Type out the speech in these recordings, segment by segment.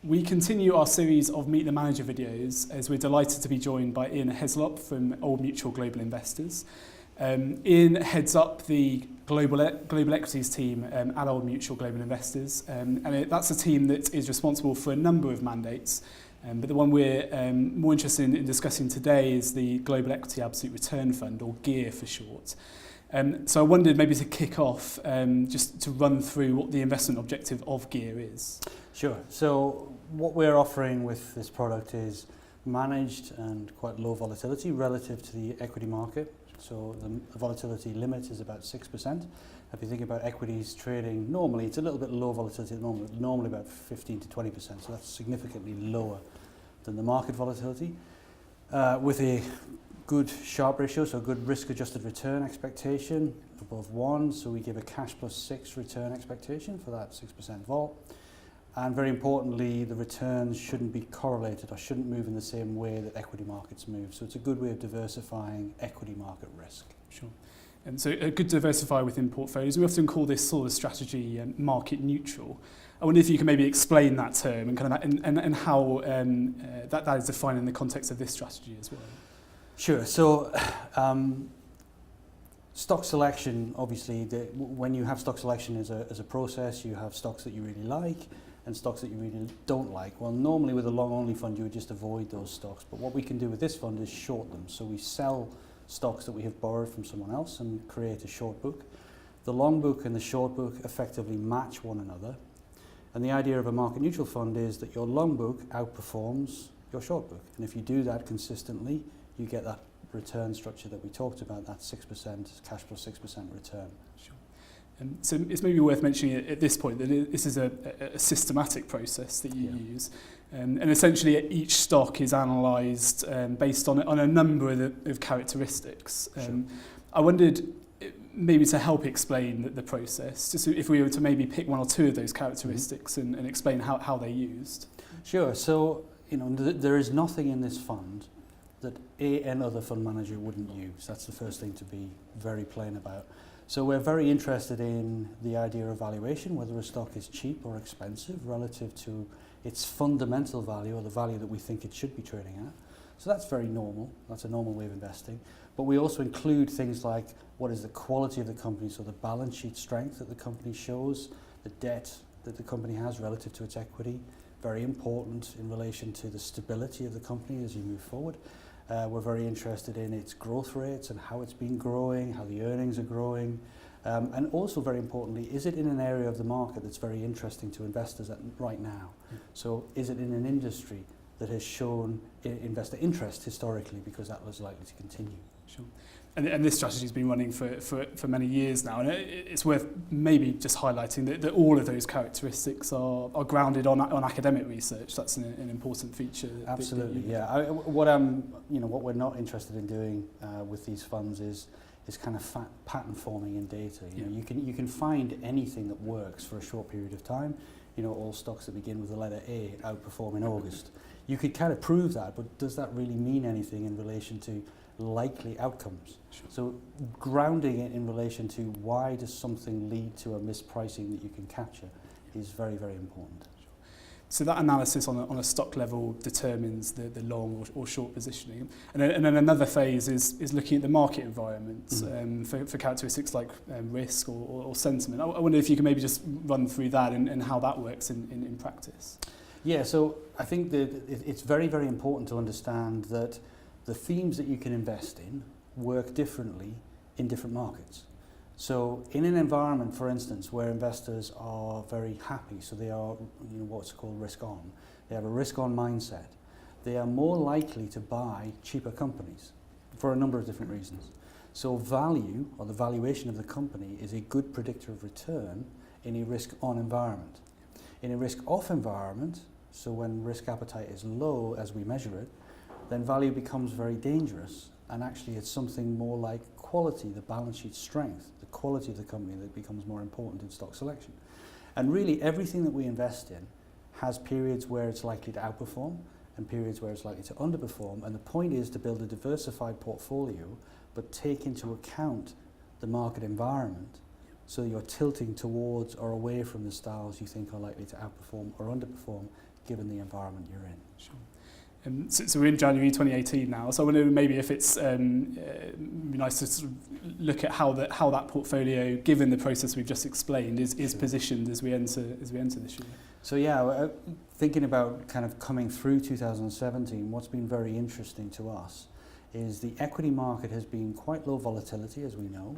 We continue our series of Meet the Manager videos as we're delighted to be joined by Ian Heslop from Old Mutual Global Investors. Ian heads up the global equities team at Old Mutual Global Investors, that's a team that is responsible for a number of mandates. But the one we're more interested in discussing today is the Global Equity Absolute Return Fund, or GEAR for short. So I wondered maybe to kick off, just to run through what the investment objective of GEAR is. Sure. So what we're offering with this product is managed and quite low volatility relative to the equity market. So the volatility limit is about 6%. If you think about equities trading, normally it's a little bit low volatility, normally about 15 to 20%. So that's significantly lower than the market volatility. With a good Sharpe ratio, so a good risk-adjusted return expectation above 1. So we give a cash plus 6 return expectation for that 6% vol. And very importantly, the returns shouldn't be correlated or shouldn't move in the same way that equity markets move. So it's a good way of diversifying equity market risk. Sure. And so a good diversify within portfolios. We often call this sort of strategy market neutral. I wonder if you can maybe explain that term and kind of and how that is defined in the context of this strategy as well. Sure. So stock selection, obviously, when you have stock selection as a process, you have stocks that you really like and stocks that you really don't like. Well, normally with a long-only fund, you would just avoid those stocks. But what we can do with this fund is short them. So we sell stocks that we have borrowed from someone else and create a short book. The long book and the short book effectively match one another. And the idea of a market neutral fund is that your long book outperforms your short book. And if you do that consistently, you get that return structure that we talked about, that 6% cash plus 6% return. Sure. So it's maybe worth mentioning at this point that this is a systematic process that you use. And essentially each stock is analysed based on a number of characteristics. Sure. I wondered, maybe to help explain the process, just if we were to maybe pick one or two of those characteristics and explain how they're used. Sure. So, there is nothing in this fund that any other fund manager wouldn't use. That's the first thing to be very plain about. So we're very interested in the idea of valuation, whether a stock is cheap or expensive relative to its fundamental value or the value that we think it should be trading at. So that's very normal. That's a normal way of investing. But we also include things like what is the quality of the company, so the balance sheet strength that the company shows, the debt that the company has relative to its equity, very important in relation to the stability of the company as you move forward. We're very interested in its growth rates and how it's been growing, how the earnings are growing. And also very importantly, is it in an area of the market that's very interesting to investors right now? So is it in an industry that has shown investor interest historically, because that was likely to continue? Sure. And this strategy has been running for many years now, and it's worth maybe just highlighting that all of those characteristics are grounded on academic research. That's an important feature. Absolutely, yeah. What we're not interested in doing with these funds is kind of pattern forming in data. You can find anything that works for a short period of time. All stocks that begin with the letter A outperform in August. You could kind of prove that, but does that really mean anything in relation to likely outcomes? Sure. So grounding it in relation to why does something lead to a mispricing that you can capture is very, very important. Sure. So that analysis on a stock level determines the long or short positioning. And then another phase is looking at the market environment for characteristics like risk or sentiment. I wonder if you can maybe just run through that and how that works in practice. Yeah, so I think that it's very, very important to understand that the themes that you can invest in work differently in different markets. So in an environment, for instance, where investors are very happy, so they are what's called risk on, they have a risk on mindset, they are more likely to buy cheaper companies for a number of different reasons. So value, or the valuation of the company, is a good predictor of return in a risk on environment. In a risk off environment, so when risk appetite is low as we measure it, then value becomes very dangerous, and actually it's something more like quality, the balance sheet strength, the quality of the company that becomes more important in stock selection. And really everything that we invest in has periods where it's likely to outperform and periods where it's likely to underperform, and the point is to build a diversified portfolio but take into account the market environment, so you're tilting towards or away from the styles you think are likely to outperform or underperform given the environment you're in. Sure. So we're in January 2018 now, so I wonder maybe if it's be nice to sort of look at how that portfolio, given the process we've just explained, is Sure. positioned as we enter this year. So yeah, thinking about kind of coming through 2017, what's been very interesting to us is the equity market has been quite low volatility, as we know.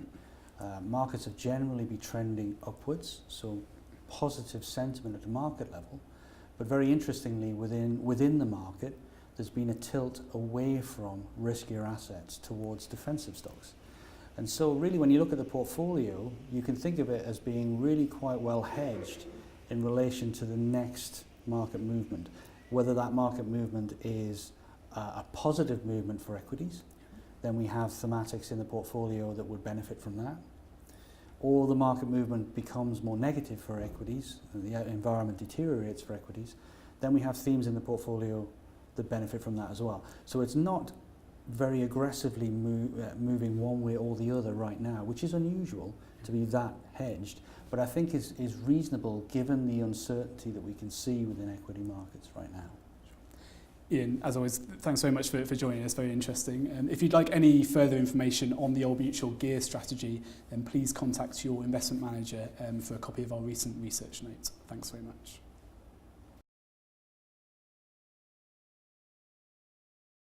Markets have generally been trending upwards, so positive sentiment at the market level. But very interestingly, within the market, there's been a tilt away from riskier assets towards defensive stocks. And so really when you look at the portfolio, you can think of it as being really quite well hedged in relation to the next market movement, whether that market movement is a positive movement for equities, then we have thematics in the portfolio that would benefit from that, or the market movement becomes more negative for equities, and the environment deteriorates for equities, then we have themes in the portfolio that benefit from that as well. So it's not very aggressively moving one way or the other right now, which is unusual to be that hedged, but I think is reasonable given the uncertainty that we can see within equity markets right now. Ian, as always, thanks so much for joining us, very interesting. If you'd like any further information on the Old Mutual Gear strategy, then please contact your investment manager for a copy of our recent research notes. Thanks very much.